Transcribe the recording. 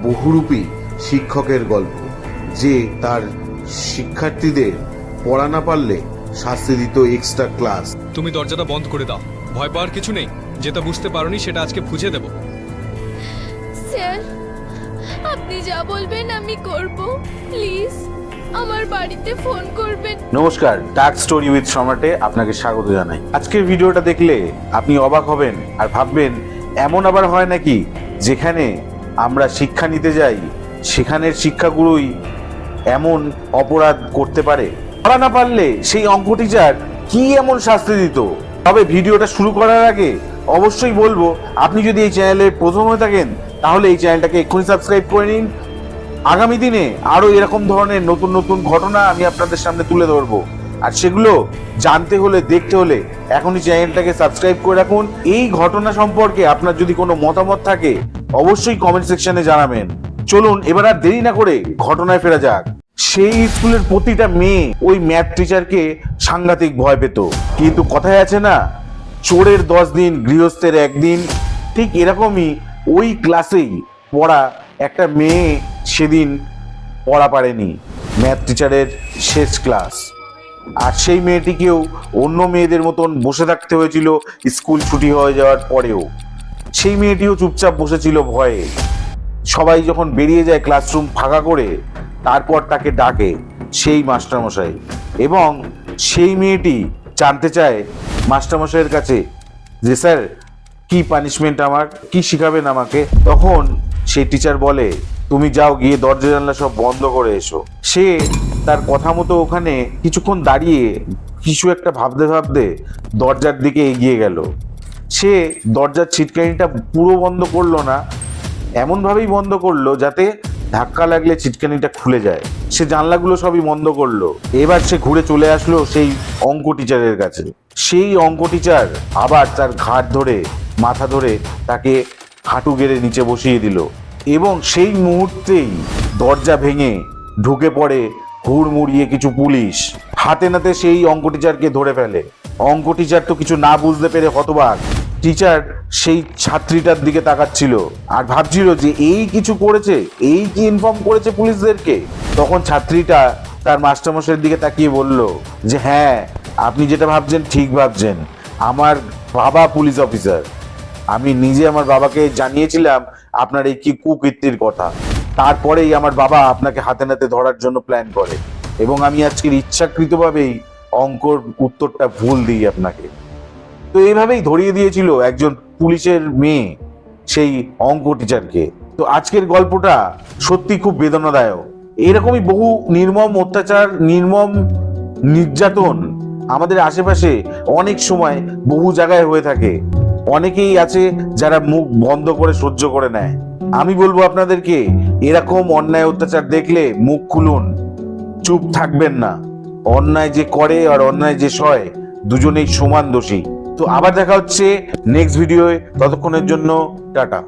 বহুরূপী শিক্ষকের গল্প, যে তার শিক্ষার্থীদের পড়া না পারলে শাস্তি দিত এক্সট্রা ক্লাস। তুমি দরজাটা বন্ধ করে দাও, ভয় পাওয়ার কিছু নেই। যেটা বুঝতে পারোনি সেটা আজকে বুঝে দেব। স্যার, আপনি যা বলবেন আমি করব। প্লিজ আমার বাড়িতে ফোন করবেন। নমস্কার, ডার্ক স্টোরি উইথ সম্রাটে আপনাকে স্বাগত জানাই। আজকের ভিডিওটা দেখলে আপনি অবাক হবেন আর ভাববেন, এমন আবার হয় নাকি যেখানে আমরা শিক্ষা নিতে যাই সেখানের শিক্ষাগুরুই এমন অপরাধ করতে পারে? পড়া না পারলে সেই অঙ্ক টিচার কি এমন শাস্তি দিত? তবে ভিডিওটা শুরু করার আগে অবশ্যই বলবো, আপনি যদি এই চ্যানেলে প্রথম হয়ে থাকেন তাহলে এই চ্যানেলটাকে এক্ষুনি সাবস্ক্রাইব করে নিন। আগামী দিনে আরো এরকম ধরনের নতুন নতুন ঘটনা আমি আপনাদের সামনে তুলে ধরবো, আর সেগুলো জানতে হলে দেখতে হলে এখনই চ্যানেলটাকে সাবস্ক্রাইব করে রাখুন। এই ঘটনা সম্পর্কে আপনার যদি কোনো মতামত থাকে অবশ্যই কমেন্ট সেকশনে জানাবেন। চলুন এবার আর দেরি না করে ঘটনায় ফেরা যাক। সেই স্কুলের প্রতিটা মেয়ে ওই ম্যাথ টিচারকে সাংঘাতিক ভয় পেত, কিন্তু কথায় আছে না, চোরের 10 দিন গৃহস্থের 1 দিন। ঠিক এরকমই ওই ক্লাসেই পড়া একটা মেয়ে সেদিন পড়া পারেনি, ম্যাথ টিচারের শেষ ক্লাস। আর সেই মেয়েটিকেও অন্য মেয়েদের মতন বসে থাকতে হয়েছিল স্কুল ছুটি হয়ে যাওয়ার পরেও। সেই মেয়েটিও চুপচাপ বসেছিল ভয়ে। সবাই যখন বেরিয়ে যায় ক্লাসরুম ফাঁকা করে, তারপর তাকে ডাকে সেই মাস্টারমশাই, এবং সেই মেয়েটি জানতে চায় মাস্টারমশাইয়ের কাছে যে স্যার কি পানিশমেন্ট, আমার কি শিখাবেন আমাকে? তখন সেই টিচার বলে, তুমি যাও গিয়ে দরজা জানলা সব বন্ধ করে এসো। সে তার কথা মতো ওখানে কিছুক্ষণ দাঁড়িয়ে কিছু একটা ভাবতে ভাবতে দরজার দিকে এগিয়ে গেল। সে দরজার ছিটকানিটা পুরো বন্ধ করলো না, এমনভাবেই বন্ধ করলো যাতে ধাক্কা লাগলে ছিটকানিটা খুলে যায়। সে জানলাগুলো সবই বন্ধ করলো। এবার সে ঘুরে চলে আসলো সেই অঙ্ক টিচারের কাছে। সেই অঙ্ক টিচার আবার তার ঘাড় ধরে মাথা ধরে তাকে হাঁটু গেড়ে নিচে বসিয়ে দিল, এবং সেই মুহূর্তেই দরজা ভেঙে ঢুকে পড়ে হুড়মুড়িয়ে কিছু পুলিশ। হাতে নাতে সেই অঙ্ক টিচারকে ধরে ফেলে। অঙ্ক টিচার তো কিছু না বুঝতে পেরে হতবাক। টিচার সেই ছাত্রীটার দিকে তাকাচ্ছিল আর ভাবছিল যে এই কিছু করেছে, এই কি ইনফর্ম করেছে পুলিশদেরকে। তখন ছাত্রীটা তার মাস্টারমশাইয়ের দিকে তাকিয়ে বলল যে হ্যাঁ, আপনি যেটা ভাবছেন ঠিক ভাবছেন, আমার বাবা পুলিশ অফিসার। আমি নিজে আমার বাবাকে জানিয়েছিলাম আপনার এই কি কুকীর্তির কথা। তারপরেই আমার বাবা আপনাকে হাতে নাতে ধরার জন্য প্ল্যান করে, এবং আমি আজকের ইচ্ছাকৃতভাবেই অঙ্কর উত্তরটা ভুল দিই আপনাকে। তো এইভাবেই ধরিয়ে দিয়েছিল একজন পুলিশের মেয়ে সেই অঙ্ক টিচারকে। তো আজকের গল্পটা সত্যি খুব বেদনাদায়ক। এরকমই বহু নির্মম অত্যাচার, নির্মম নির্যাতন আমাদের আশেপাশে অনেক সময় বহু জায়গায় হয়ে থাকে। অনেকেই আছে যারা মুখ বন্ধ করে সহ্য করে নেয়। আমি বলবো আপনাদেরকে, এরকম অন্যায় অত্যাচার দেখলে মুখ খুলুন, চুপ থাকবেন না। অন্যায় যে করে আর অন্যায় যে সয়, দুজনেই সমান দোষী। তো আবার দেখা হচ্ছে নেক্সট ভিডিওয়ে, ততক্ষণের জন্য টাটা।